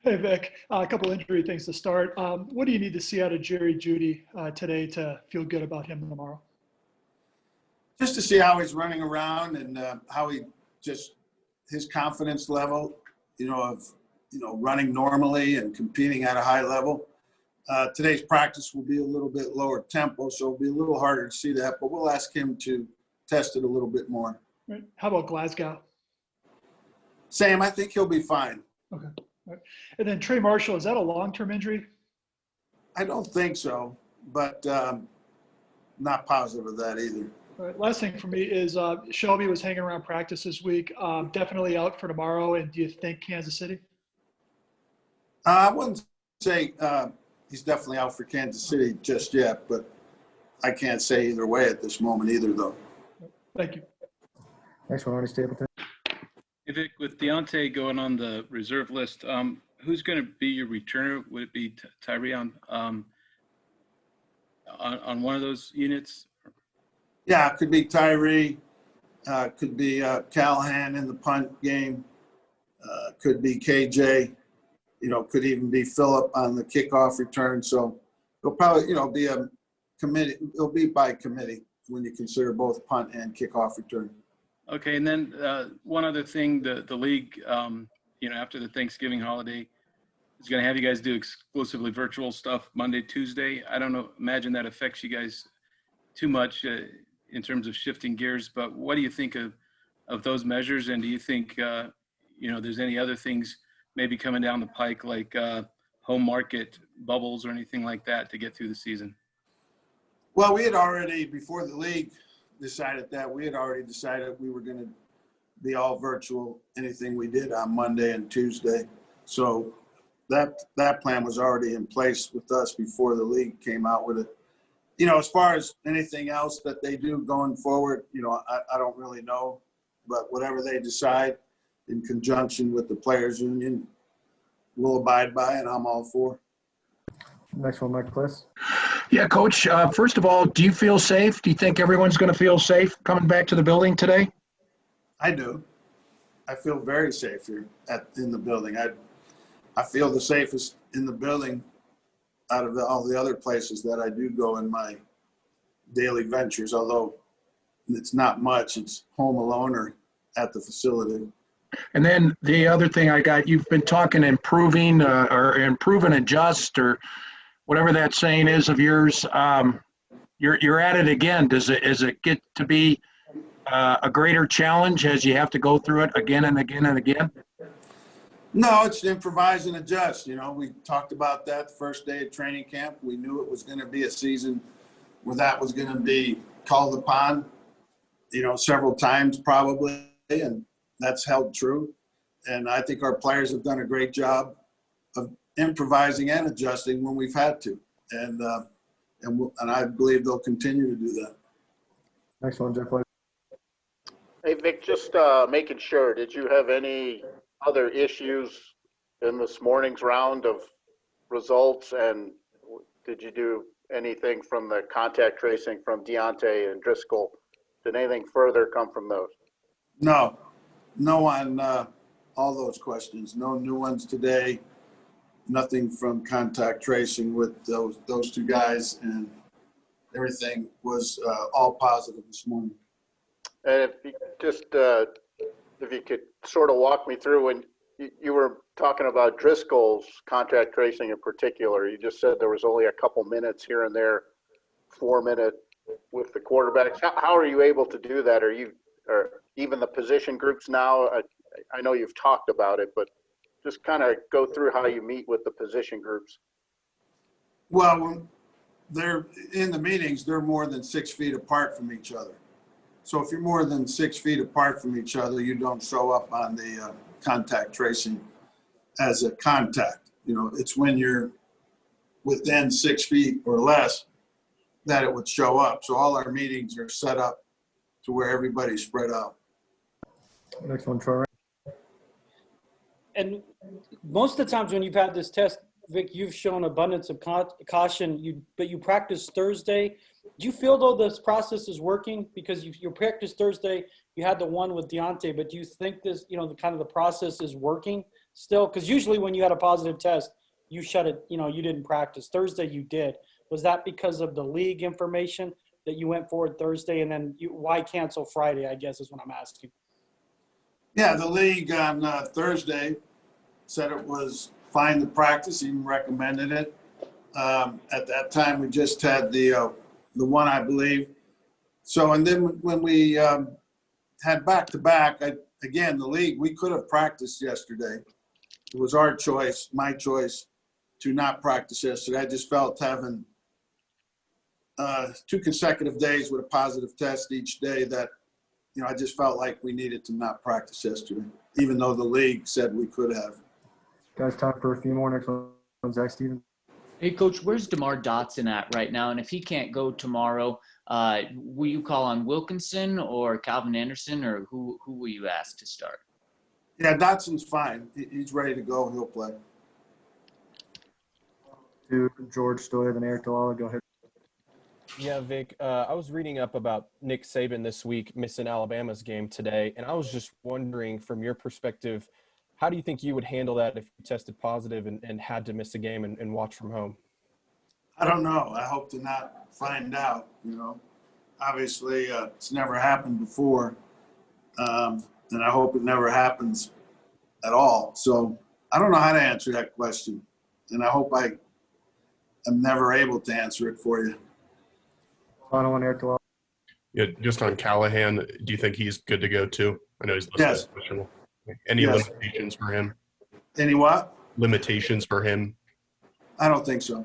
Hey, Vic. A couple injury things to start. What do you need to see out of Jerry Judy today to feel good about him tomorrow? Just to see how he's running around and how he just his confidence level, of running normally and competing at a high level. Today's practice will be a little bit lower tempo, so it'll be a little harder to see that. But we'll ask him to test it a little bit more. Right. How about Glasgow? Sam, I think he'll be fine. Okay. Right. And then Trey Marshall, is that a long-term injury? I don't think so, but not positive of that either. All right. Last thing for me is Shelby was hanging around practice this week. Definitely out for tomorrow. And do you think Kansas City? I wouldn't say he's definitely out for Kansas City just yet, but I can't say either way at this moment either, though. Thank you. Next one, Arnie Stapleton. Hey, Vic, with Deontay going on the reserve list, who's going to be your returner? Would it be Tyree on one of those units? Yeah, it could be Tyree. Could be Callahan in the punt game. Could be KJ. Could even be Phillip on the kickoff return. So it'll probably, be a committee. It'll be by committee when you consider both punt and kickoff return. Okay, and then one other thing, the league, after the Thanksgiving holiday, is going to have you guys do exclusively virtual stuff Monday, Tuesday. I don't know, imagine that affects you guys too much in terms of shifting gears, but what do you think of those measures? And do you think, there's any other things maybe coming down the pike like home market bubbles or anything like that to get through the season? Well, we had already, before the league decided that, we had already decided we were going to be all virtual, anything we did on Monday and Tuesday. So that plan was already in place with us before the league came out with it. As far as anything else that they do going forward, I don't really know. But whatever they decide in conjunction with the players union, we'll abide by, and I'm all for. Next one, Mike Kliss. Yeah, Coach, first of all, do you feel safe? Do you think everyone's going to feel safe coming back to the building today? I do. I feel very safe here in the building. I feel the safest in the building out of all the other places that I do go in my daily ventures, although it's not much. It's home alone or at the facility. And then the other thing I got, you've been talking improving or improve and adjust or whatever that saying is of yours. You're at it again. Does it get to be a greater challenge as you have to go through it again and again and again? No, it's improvise and adjust. We talked about that the first day of training camp. We knew it was going to be a season where that was going to be called upon, several times probably, and that's held true. And I think our players have done a great job of improvising and adjusting when we've had to. And I believe they'll continue to do that. Next one, Jeff White. Hey, Vic, just making sure, did you have any other issues in this morning's round of results? And did you do anything from the contact tracing from Deontay and Driscoll? Did anything further come from those? No on all those questions. No new ones today. Nothing from contact tracing with those two guys, and everything was all positive this morning. And if you could sort of walk me through when you were talking about Driscoll's contact tracing in particular, you just said there was only a couple minutes here and there, 4 minute with the quarterbacks. How are you able to do that? Or even the position groups now? I know you've talked about it, but just kind of go through how you meet with the position groups. Well, when they're in the meetings, they're more than 6 feet apart from each other. So if you're more than 6 feet apart from each other, you don't show up on the contact tracing as a contact. It's when you're within 6 feet or less that it would show up. So all our meetings are set up to where everybody's spread out. Next one, Troy. And most of the times when you've had this test, Vic, you've shown abundance of caution, but you practiced Thursday. Do you feel, though, this process is working? Because you practiced Thursday, you had the one with Deontay, but do you think this, the process is working still? Because usually when you had a positive test, you shut it, you didn't practice. Thursday you did. Was that because of the league information that you went forward Thursday? And then why cancel Friday, I guess is what I'm asking. Yeah, the league on Thursday said it was fine to practice, even recommended it. At that time, we just had the one, I believe. So, and then when we had back-to-back, again, the league, we could have practiced yesterday. It was our choice, my choice, to not practice yesterday. I just felt having 2 consecutive days with a positive test each day that, I just felt like we needed to not practice yesterday, even though the league said we could have. Guys, time for a few more. Next one, Zach Stevens. Hey, Coach, where's DeMar Dotson at right now? And if he can't go tomorrow, will you call on Wilkinson or Calvin Anderson, or who will you ask to start? Yeah, Dotson's fine. He's ready to go. He'll play. To George Stoy, then Eric Dalala. Go ahead. Yeah, Vic, I was reading up about Nick Saban this week missing Alabama's game today, and I was just wondering from your perspective, how do you think you would handle that if you tested positive and had to miss a game and watch from home? I don't know. I hope to not find out, Obviously, it's never happened before, and I hope it never happens at all. So I don't know how to answer that question, and I hope I am never able to answer it for you. Final one, Eric Dalala. Yeah, just on Callahan, do you think he's good to go too? I know he's listed Yes. as questionable. Any Yes. limitations for him? Any what? Limitations for him? I don't think so.